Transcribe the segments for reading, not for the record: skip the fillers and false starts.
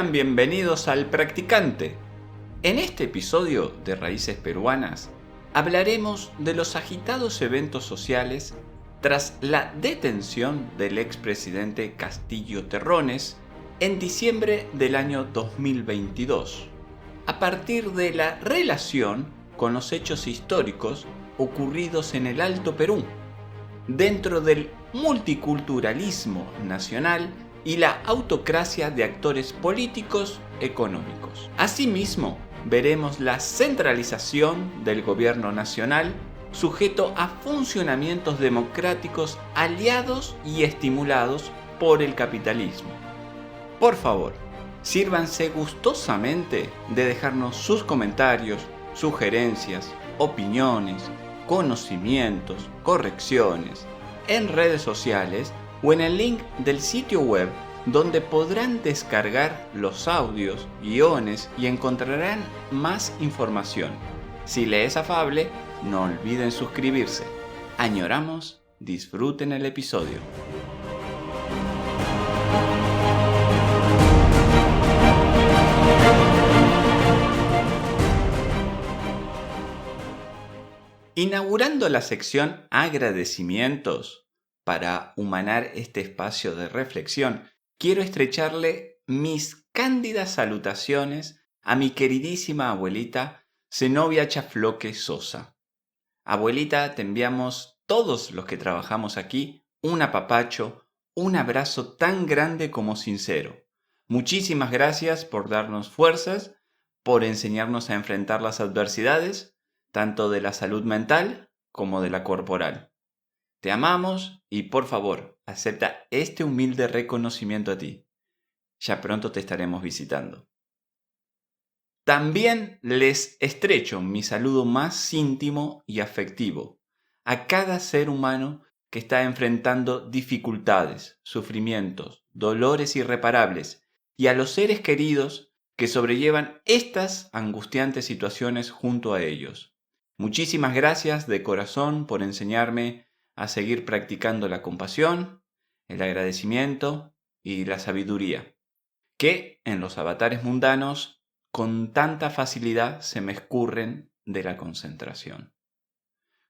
Sean bienvenidos al Practicante. En este episodio de Raíces Peruanas hablaremos de los agitados eventos sociales tras la detención del expresidente Castillo Terrones en diciembre del año 2022, a partir de la relación con los hechos históricos ocurridos en el Alto Perú, dentro del multiculturalismo nacional y la autocracia de actores políticos económicos. Asimismo, veremos la centralización del gobierno nacional sujeto a funcionamientos democráticos aliados y estimulados por el capitalismo. Por favor, sírvanse gustosamente de dejarnos sus comentarios, sugerencias, opiniones, conocimientos, correcciones en redes sociales o en el link del sitio web donde podrán descargar los audios, guiones y encontrarán más información. Si les es afable, no olviden suscribirse. Añoramos, disfruten el episodio. Inaugurando la sección Agradecimientos, para humanar este espacio de reflexión, quiero estrecharle mis cándidas salutaciones a mi queridísima abuelita Zenobia Chafloque Sosa. Abuelita, te enviamos todos los que trabajamos aquí un apapacho, un abrazo tan grande como sincero. Muchísimas gracias por darnos fuerzas, por enseñarnos a enfrentar las adversidades, tanto de la salud mental como de la corporal. Te amamos y por favor, acepta este humilde reconocimiento a ti. Ya pronto te estaremos visitando. También les estrecho mi saludo más íntimo y afectivo a cada ser humano que está enfrentando dificultades, sufrimientos, dolores irreparables y a los seres queridos que sobrellevan estas angustiantes situaciones junto a ellos. Muchísimas gracias de corazón por enseñarme a seguir practicando la compasión, el agradecimiento y la sabiduría, que en los avatares mundanos con tanta facilidad se me escurren de la concentración.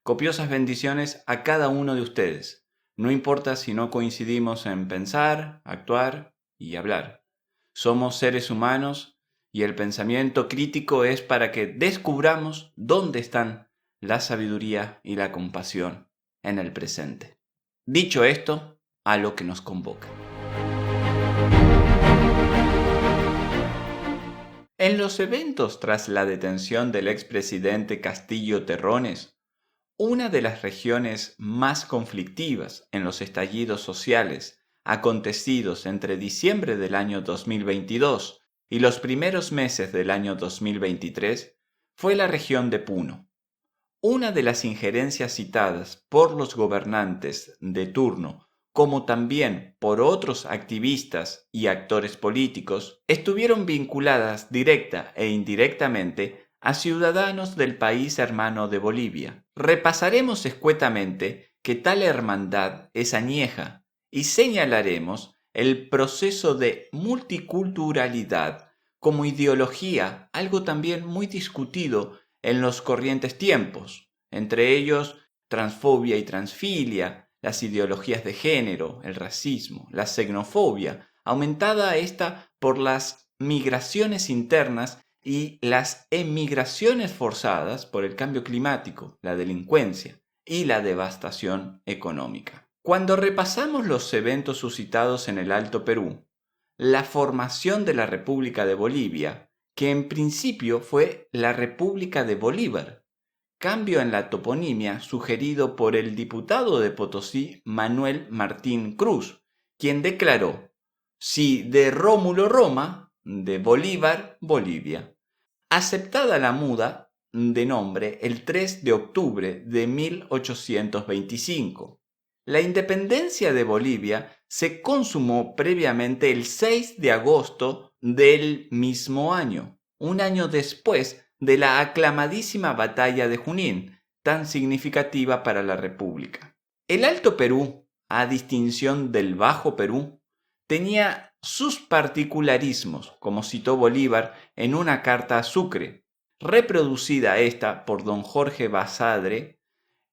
Copiosas bendiciones a cada uno de ustedes, no importa si no coincidimos en pensar, actuar y hablar. Somos seres humanos y el pensamiento crítico es para que descubramos dónde están la sabiduría y la compasión en el presente. Dicho esto, a lo que nos convoca. En los eventos tras la detención del expresidente Castillo Terrones, una de las regiones más conflictivas en los estallidos sociales acontecidos entre diciembre del año 2022 y los primeros meses del año 2023 fue la región de Puno. Una de las injerencias citadas por los gobernantes de turno, como también por otros activistas y actores políticos, estuvieron vinculadas directa e indirectamente a ciudadanos del país hermano de Bolivia. Repasaremos escuetamente que tal hermandad es añeja y señalaremos el proceso de multiculturalidad como ideología, algo también muy discutido en los corrientes tiempos, entre ellos transfobia y transfilia, las ideologías de género, el racismo, la xenofobia, aumentada esta por las migraciones internas y las emigraciones forzadas por el cambio climático, la delincuencia y la devastación económica. Cuando repasamos los eventos suscitados en el Alto Perú, la formación de la República de Bolivia, que en principio fue la República de Bolívar, cambio en la toponimia sugerido por el diputado de Potosí Manuel Martín Cruz, quien declaró: "Si de Rómulo Roma, de Bolívar Bolivia", aceptada la muda de nombre el 3 de octubre de 1825. La independencia de Bolivia se consumó previamente el 6 de agosto del mismo año, un año después de la aclamadísima batalla de Junín, tan significativa para la República. El Alto Perú, a distinción del Bajo Perú, tenía sus particularismos, como citó Bolívar en una carta a Sucre, reproducida esta por don Jorge Basadre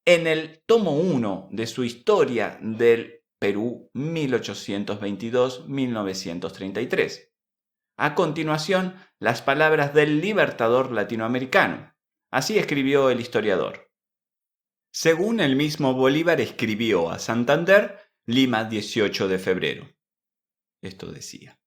en el tomo 1 de su Historia del Perú 1822-1933. A continuación, las palabras del libertador latinoamericano. Así escribió el historiador. Según el mismo Bolívar escribió a Santander, Lima, 18 de febrero. Esto decía: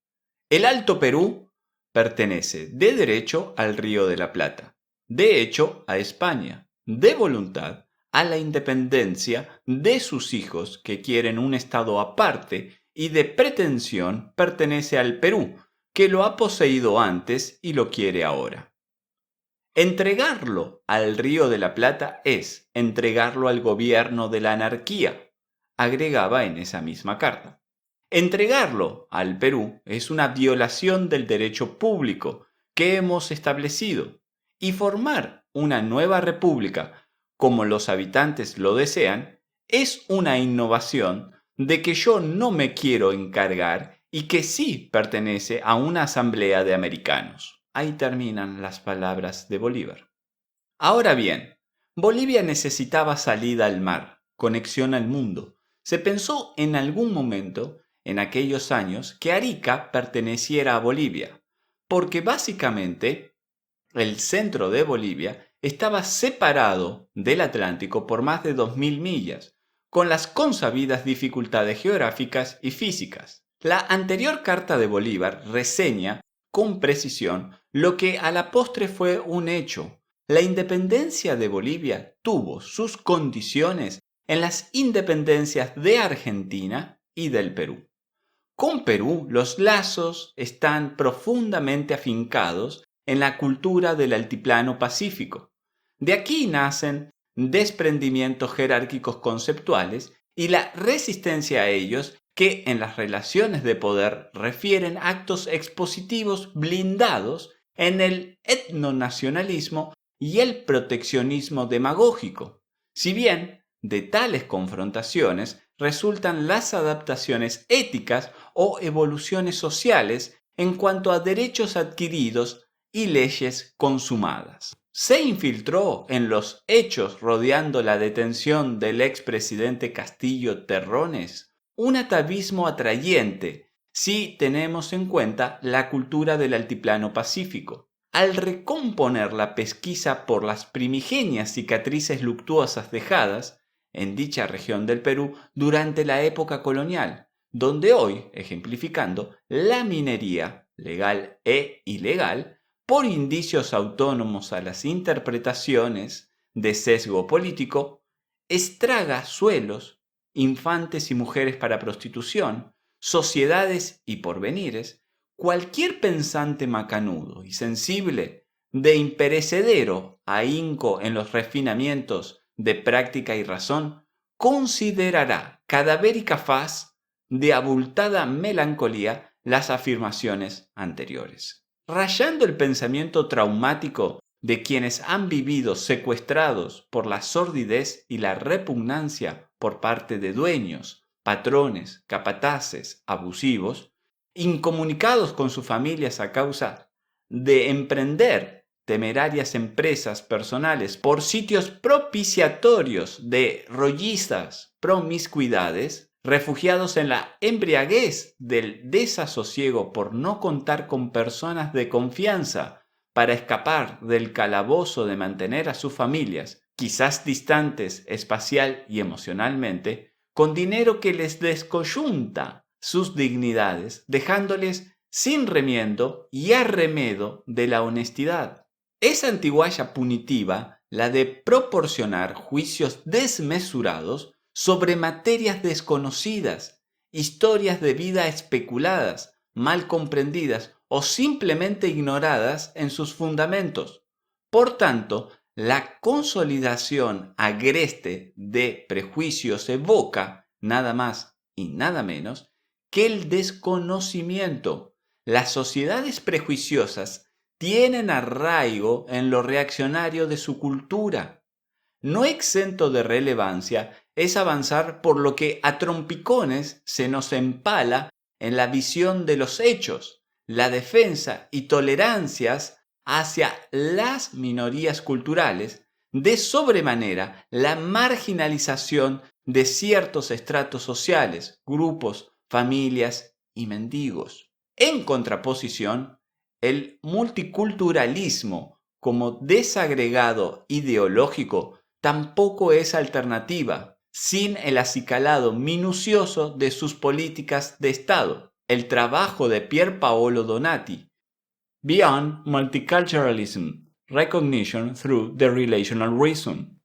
el Alto Perú pertenece de derecho al Río de la Plata, de hecho a España, de voluntad a la independencia de sus hijos que quieren un estado aparte, y de pretensión pertenece al Perú, que lo ha poseído antes y lo quiere ahora. Entregarlo al Río de la Plata es entregarlo al gobierno de la anarquía, agregaba en esa misma carta. Entregarlo al Perú es una violación del derecho público que hemos establecido, y formar una nueva república, como los habitantes lo desean, es una innovación de que yo no me quiero encargar y que sí pertenece a una asamblea de americanos. Ahí terminan las palabras de Bolívar. Ahora bien, Bolivia necesitaba salida al mar, conexión al mundo. Se pensó en algún momento, en aquellos años, que Arica perteneciera a Bolivia, porque básicamente el centro de Bolivia estaba separado del Atlántico por más de 2000 millas, con las consabidas dificultades geográficas y físicas. La anterior carta de Bolívar reseña con precisión lo que a la postre fue un hecho. La independencia de Bolivia tuvo sus condiciones en las independencias de Argentina y del Perú. Con Perú, los lazos están profundamente afincados en la cultura del altiplano pacífico. De aquí nacen desprendimientos jerárquicos conceptuales y la resistencia a ellos, que en las relaciones de poder refieren actos expositivos blindados en el etnonacionalismo y el proteccionismo demagógico. Si bien de tales confrontaciones resultan las adaptaciones éticas o evoluciones sociales en cuanto a derechos adquiridos y leyes consumadas. Se infiltró en los hechos rodeando la detención del expresidente Castillo Terrones un atavismo atrayente si tenemos en cuenta la cultura del altiplano pacífico. Al recomponer la pesquisa por las primigenias cicatrices luctuosas dejadas en dicha región del Perú durante la época colonial, donde hoy, ejemplificando, la minería, legal e ilegal, por indicios autónomos a las interpretaciones de sesgo político, estraga suelos, infantes y mujeres para prostitución, sociedades y porvenires, cualquier pensante macanudo y sensible, de imperecedero ahínco en los refinamientos de práctica y razón, considerará cadavérica faz de abultada melancolía las afirmaciones anteriores. Rayando el pensamiento traumático de quienes han vivido secuestrados por la sordidez y la repugnancia por parte de dueños, patrones, capataces, abusivos, incomunicados con sus familias a causa de emprender temerarias empresas personales por sitios propiciatorios de rollizas promiscuidades, refugiados en la embriaguez del desasosiego por no contar con personas de confianza para escapar del calabozo de mantener a sus familias, quizás distantes espacial y emocionalmente, con dinero que les descoyunta sus dignidades, dejándoles sin remiendo y arremedo de la honestidad. Es antiguaya punitiva la de proporcionar juicios desmesurados sobre materias desconocidas, historias de vida especuladas, mal comprendidas o simplemente ignoradas en sus fundamentos. Por tanto, la consolidación agreste de prejuicios evoca nada más y nada menos que el desconocimiento. Las sociedades prejuiciosas tienen arraigo en lo reaccionario de su cultura. No exento de relevancia es avanzar por lo que a trompicones se nos empala en la visión de los hechos, la defensa y tolerancias hacia las minorías culturales, de sobremanera la marginalización de ciertos estratos sociales, grupos, familias y mendigos. En contraposición, el multiculturalismo como desagregado ideológico tampoco es alternativa, sin el acicalado minucioso de sus políticas de Estado. El trabajo de Pier Paolo Donati, Beyond Multiculturalism, Recognition Through the Relational Reason,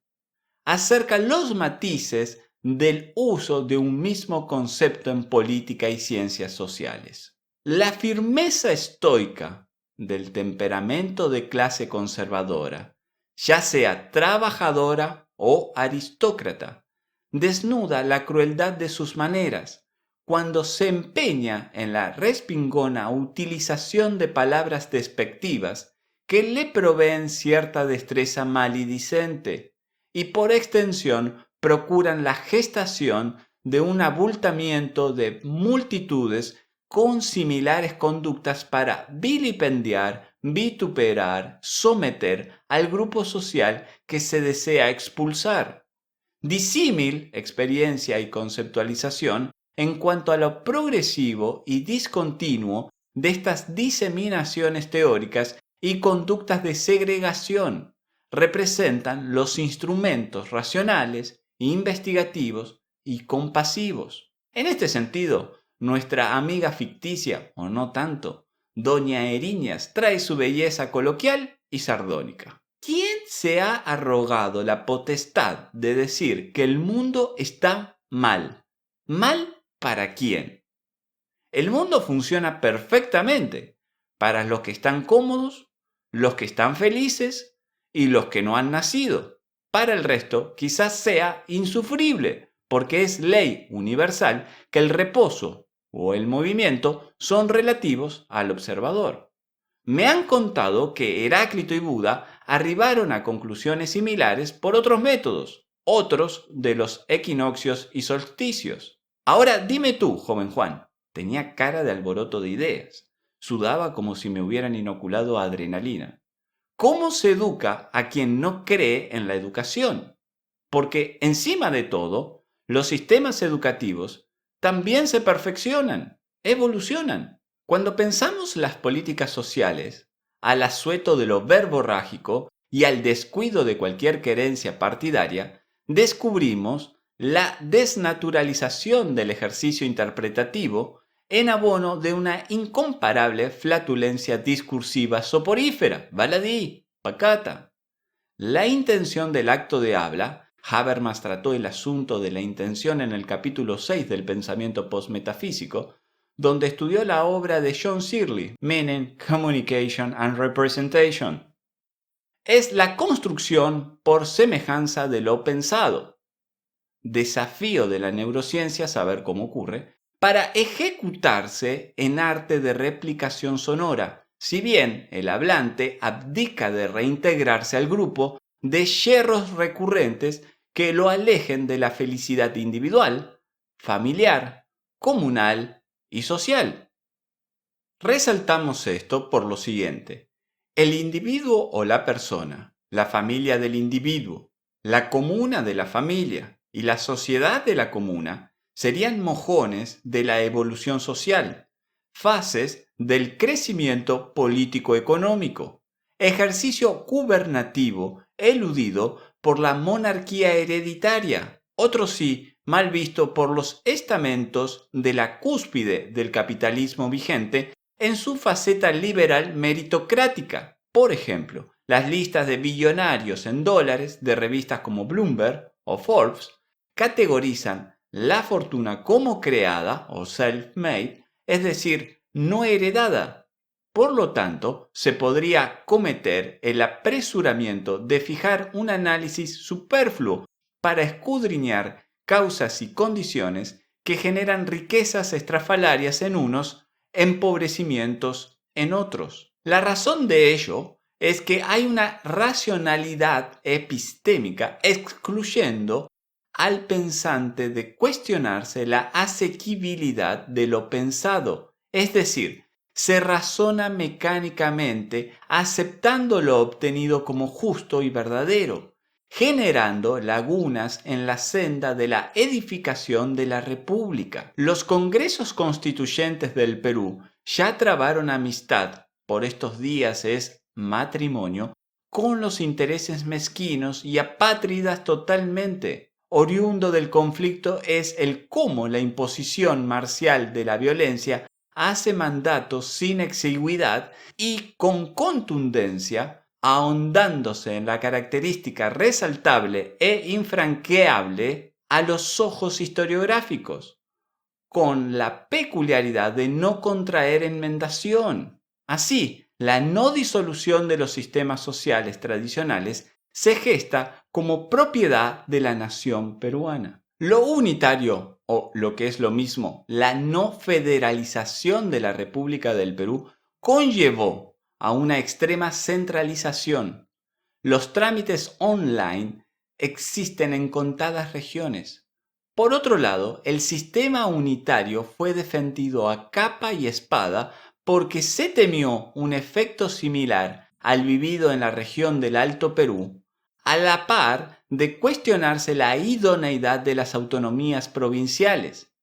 acerca los matices del uso de un mismo concepto en política y ciencias sociales. La firmeza estoica del temperamento de clase conservadora, ya sea trabajadora o aristócrata, desnuda la crueldad de sus maneras cuando se empeña en la respingona utilización de palabras despectivas que le proveen cierta destreza malidicente y por extensión procuran la gestación de un abultamiento de multitudes con similares conductas para vilipendiar, vituperar, someter al grupo social que se desea expulsar. Disímil, experiencia y conceptualización en cuanto a lo progresivo y discontinuo de estas diseminaciones teóricas y conductas de segregación representan los instrumentos racionales, investigativos y compasivos. En este sentido, nuestra amiga ficticia, o no tanto, Doña Eriñas, trae su belleza coloquial y sardónica. ¿Quién se ha arrogado la potestad de decir que el mundo está mal? ¿Mal para quién? El mundo funciona perfectamente para los que están cómodos, los que están felices y los que no han nacido. Para el resto, quizás sea insufrible, porque es ley universal que el reposo o el movimiento son relativos al observador. Me han contado que Heráclito y Buda arribaron a conclusiones similares por otros métodos, otros de los equinoccios y solsticios. Ahora dime tú, joven Juan, tenía cara de alboroto de ideas, sudaba como si me hubieran inoculado adrenalina. ¿Cómo se educa a quien no cree en la educación? Porque encima de todo, los sistemas educativos también se perfeccionan, evolucionan. Cuando pensamos las políticas sociales, al asueto de lo verborrágico y al descuido de cualquier querencia partidaria, descubrimos la desnaturalización del ejercicio interpretativo en abono de una incomparable flatulencia discursiva soporífera, baladí, pacata. La intención del acto de habla, Habermas trató el asunto de la intención en el capítulo 6 del pensamiento postmetafísico, donde estudió la obra de John Searle, Meaning, Communication and Representation. Es la construcción por semejanza de lo pensado. Desafío de la neurociencia saber cómo ocurre, para ejecutarse en arte de replicación sonora, si bien el hablante abdica de reintegrarse al grupo de yerros recurrentes que lo alejen de la felicidad individual, familiar, comunal y social. Resaltamos esto por lo siguiente: el individuo o la persona, la familia del individuo, la comuna de la familia y la sociedad de la comuna serían mojones de la evolución social, fases del crecimiento político-económico, ejercicio gubernativo eludido por la monarquía hereditaria, otro sí mal visto por los estamentos de la cúspide del capitalismo vigente en su faceta liberal meritocrática. Por ejemplo, las listas de billonarios en dólares de revistas como Bloomberg o Forbes categorizan la fortuna como creada o self-made, es decir, no heredada. Por lo tanto, se podría cometer el apresuramiento de fijar un análisis superfluo para escudriñar causas y condiciones que generan riquezas estrafalarias en unos, empobrecimientos en otros. La razón de ello es que hay una racionalidad epistémica excluyendo al pensante de cuestionarse la asequibilidad de lo pensado, es decir, se razona mecánicamente aceptando lo obtenido como justo y verdadero, generando lagunas en la senda de la edificación de la República. Los congresos constituyentes del Perú ya trabaron amistad, por estos días es matrimonio, con los intereses mezquinos y apátridas totalmente. Oriundo del conflicto es el cómo la imposición marcial de la violencia hace mandatos sin exigüidad y con contundencia, ahondándose en la característica resaltable e infranqueable a los ojos historiográficos, con la peculiaridad de no contraer enmendación. Así, la no disolución de los sistemas sociales tradicionales se gesta como propiedad de la nación peruana. Lo unitario, o lo que es lo mismo, la no federalización de la República del Perú, conllevó a una extrema centralización. Los trámites online existen en contadas regiones. Por otro lado, el sistema unitario fue defendido a capa y espada porque se temió un efecto similar al vivido en la región del Alto Perú, a la par de cuestionarse la idoneidad de las autonomías provinciales.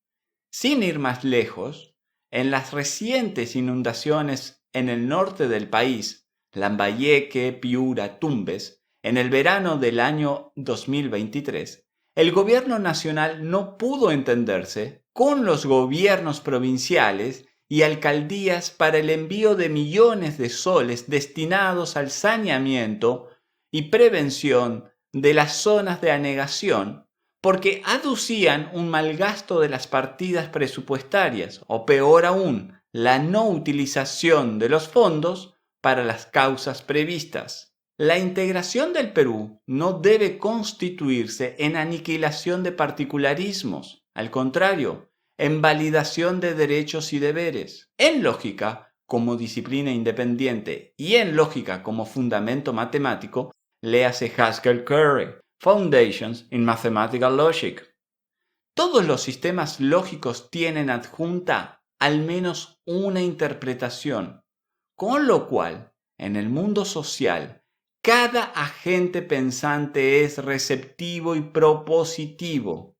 Sin ir más lejos, en las recientes inundaciones en el norte del país, Lambayeque, Piura, Tumbes, en el verano del año 2023, el gobierno nacional no pudo entenderse con los gobiernos provinciales y alcaldías para el envío de millones de soles destinados al saneamiento y prevención de las zonas de anegación, porque aducían un mal gasto de las partidas presupuestarias, o peor aún, la no utilización de los fondos para las causas previstas. La integración del Perú no debe constituirse en aniquilación de particularismos, al contrario, en validación de derechos y deberes. En lógica, como disciplina independiente, y en lógica como fundamento matemático, léase Haskell Curry, Foundations in Mathematical Logic. Todos los sistemas lógicos tienen adjunta al menos una interpretación, con lo cual, en el mundo social, cada agente pensante es receptivo y propositivo.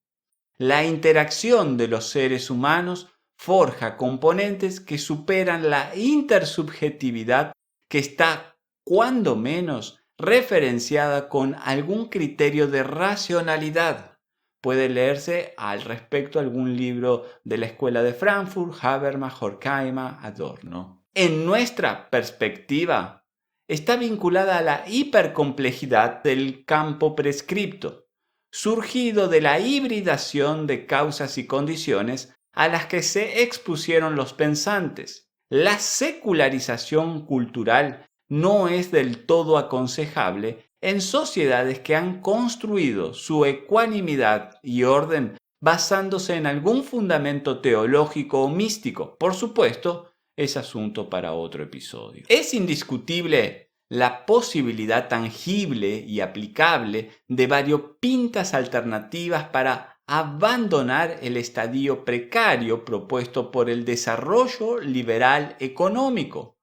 La interacción de los seres humanos forja componentes que superan la intersubjetividad que está, cuando menos, referenciada con algún criterio de racionalidad. Puede leerse al respecto algún libro de la Escuela de Frankfurt, Habermas, Horkheimer, Adorno. En nuestra perspectiva, está vinculada a la hipercomplejidad del campo prescripto, surgido de la hibridación de causas y condiciones a las que se expusieron los pensantes. La secularización cultural no es del todo aconsejable en sociedades que han construido su ecuanimidad y orden basándose en algún fundamento teológico o místico. Por supuesto, es asunto para otro episodio. Es indiscutible la posibilidad tangible y aplicable de variopintas alternativas para abandonar el estadio precario propuesto por el desarrollo liberal económico,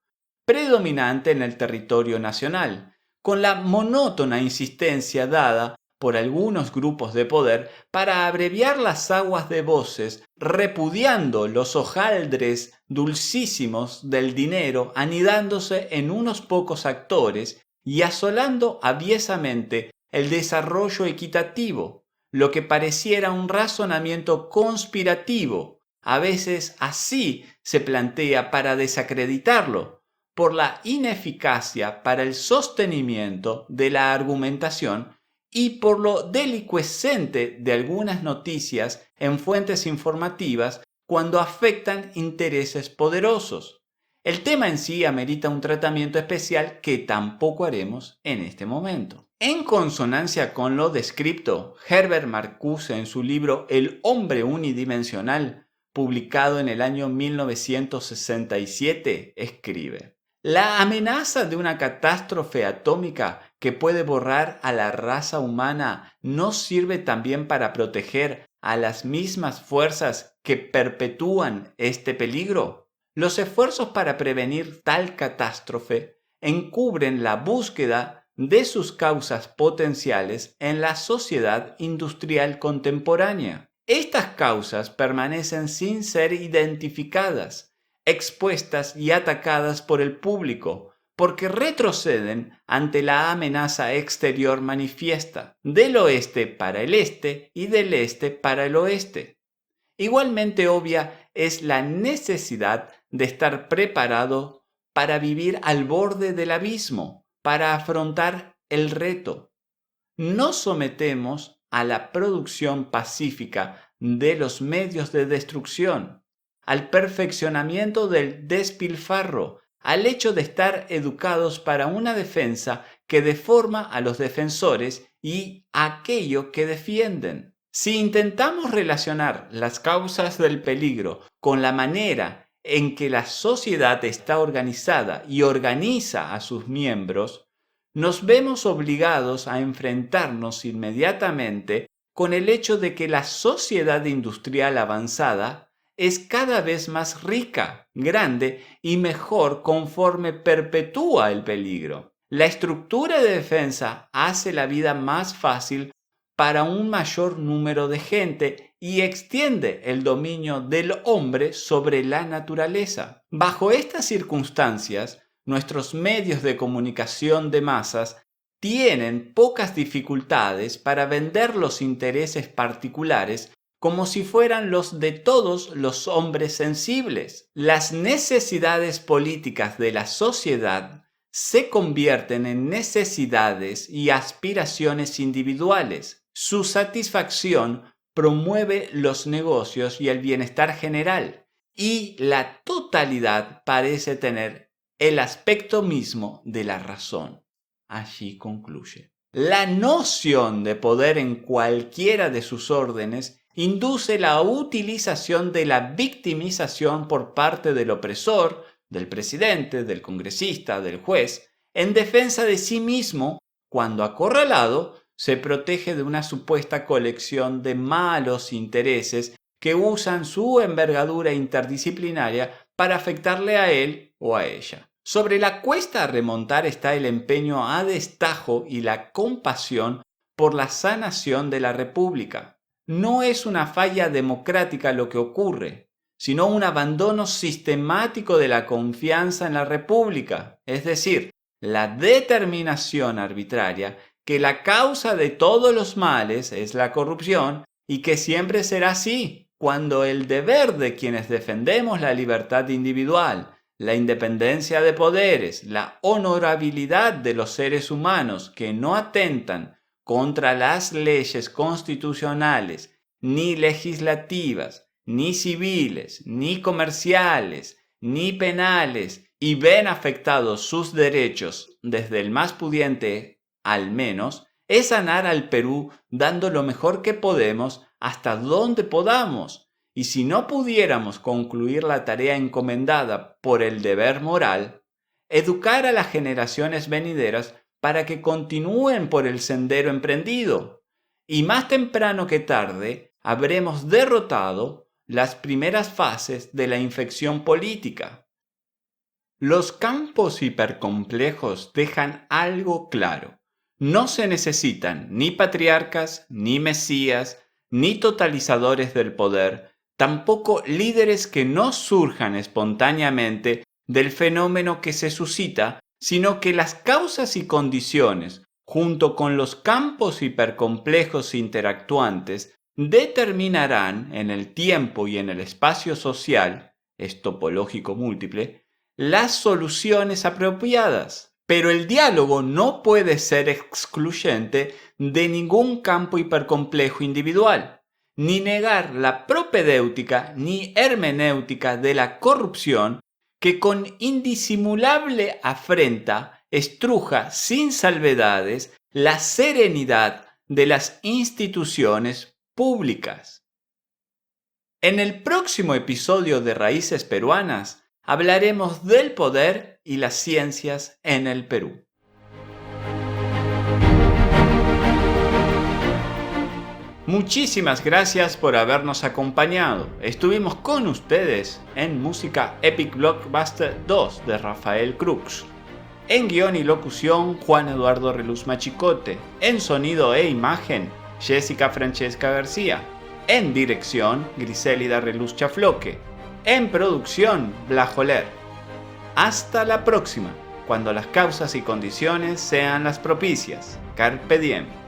predominante en el territorio nacional, con la monótona insistencia dada por algunos grupos de poder para abreviar las aguas de voces, repudiando los hojaldres dulcísimos del dinero anidándose en unos pocos actores y asolando aviesamente el desarrollo equitativo, lo que pareciera un razonamiento conspirativo. A veces así se plantea para desacreditarlo, por la ineficacia para el sostenimiento de la argumentación y por lo delicuescente de algunas noticias en fuentes informativas cuando afectan intereses poderosos. El tema en sí amerita un tratamiento especial que tampoco haremos en este momento. En consonancia con lo descripto, Herbert Marcuse en su libro El hombre unidimensional, publicado en el año 1967, escribe: La amenaza de una catástrofe atómica que puede borrar a la raza humana no sirve también para proteger a las mismas fuerzas que perpetúan este peligro. Los esfuerzos para prevenir tal catástrofe encubren la búsqueda de sus causas potenciales en la sociedad industrial contemporánea. Estas causas permanecen sin ser identificadas, expuestas y atacadas por el público, porque retroceden ante la amenaza exterior manifiesta, del oeste para el este y del este para el oeste. Igualmente obvia es la necesidad de estar preparado para vivir al borde del abismo, para afrontar el reto. Nos sometemos a la producción pacífica de los medios de destrucción, al perfeccionamiento del despilfarro, al hecho de estar educados para una defensa que deforma a los defensores y a aquello que defienden. Si intentamos relacionar las causas del peligro con la manera en que la sociedad está organizada y organiza a sus miembros, nos vemos obligados a enfrentarnos inmediatamente con el hecho de que la sociedad industrial avanzada es cada vez más rica, grande y mejor conforme perpetúa el peligro. La estructura de defensa hace la vida más fácil para un mayor número de gente y extiende el dominio del hombre sobre la naturaleza. Bajo estas circunstancias, nuestros medios de comunicación de masas tienen pocas dificultades para vender los intereses particulares como si fueran los de todos los hombres sensibles. Las necesidades políticas de la sociedad se convierten en necesidades y aspiraciones individuales. Su satisfacción promueve los negocios y el bienestar general, y la totalidad parece tener el aspecto mismo de la razón. Allí concluye. La noción de poder en cualquiera de sus órdenes induce la utilización de la victimización por parte del opresor, del presidente, del congresista, del juez, en defensa de sí mismo, cuando acorralado se protege de una supuesta colección de malos intereses que usan su envergadura interdisciplinaria para afectarle a él o a ella. Sobre la cuesta a remontar está el empeño a destajo y la compasión por la sanación de la República. No es una falla democrática lo que ocurre, sino un abandono sistemático de la confianza en la República, es decir, la determinación arbitraria que la causa de todos los males es la corrupción y que siempre será así, cuando el deber de quienes defendemos la libertad individual, la independencia de poderes, la honorabilidad de los seres humanos que no atentan contra las leyes constitucionales, ni legislativas, ni civiles, ni comerciales, ni penales, y ven afectados sus derechos desde el más pudiente al menos, es sanar al Perú dando lo mejor que podemos hasta donde podamos. Y si no pudiéramos concluir la tarea encomendada por el deber moral, educar a las generaciones venideras para que continúen por el sendero emprendido. Y más temprano que tarde habremos derrotado las primeras fases de la infección política. Los campos hipercomplejos dejan algo claro. No se necesitan ni patriarcas, ni mesías, ni totalizadores del poder, tampoco líderes que no surjan espontáneamente del fenómeno que se suscita, sino que las causas y condiciones, junto con los campos hipercomplejos interactuantes, determinarán en el tiempo y en el espacio social, es topológico múltiple, las soluciones apropiadas. Pero el diálogo no puede ser excluyente de ningún campo hipercomplejo individual, ni negar la propedéutica ni hermenéutica de la corrupción que con indisimulable afrenta estruja sin salvedades la serenidad de las instituciones públicas. En el próximo episodio de Raíces Peruanas hablaremos del poder y las ciencias en el Perú. Muchísimas gracias por habernos acompañado. Estuvimos con ustedes en Música Epic Blockbuster 2 de Rafael Crux. En guión y locución, Juan Eduardo Reluz Machicote. En sonido e imagen, Jessica Francesca García. En dirección, Griselida Reluz Chafloque. En producción, Blajoler. Hasta la próxima, cuando las causas y condiciones sean las propicias. Carpe diem.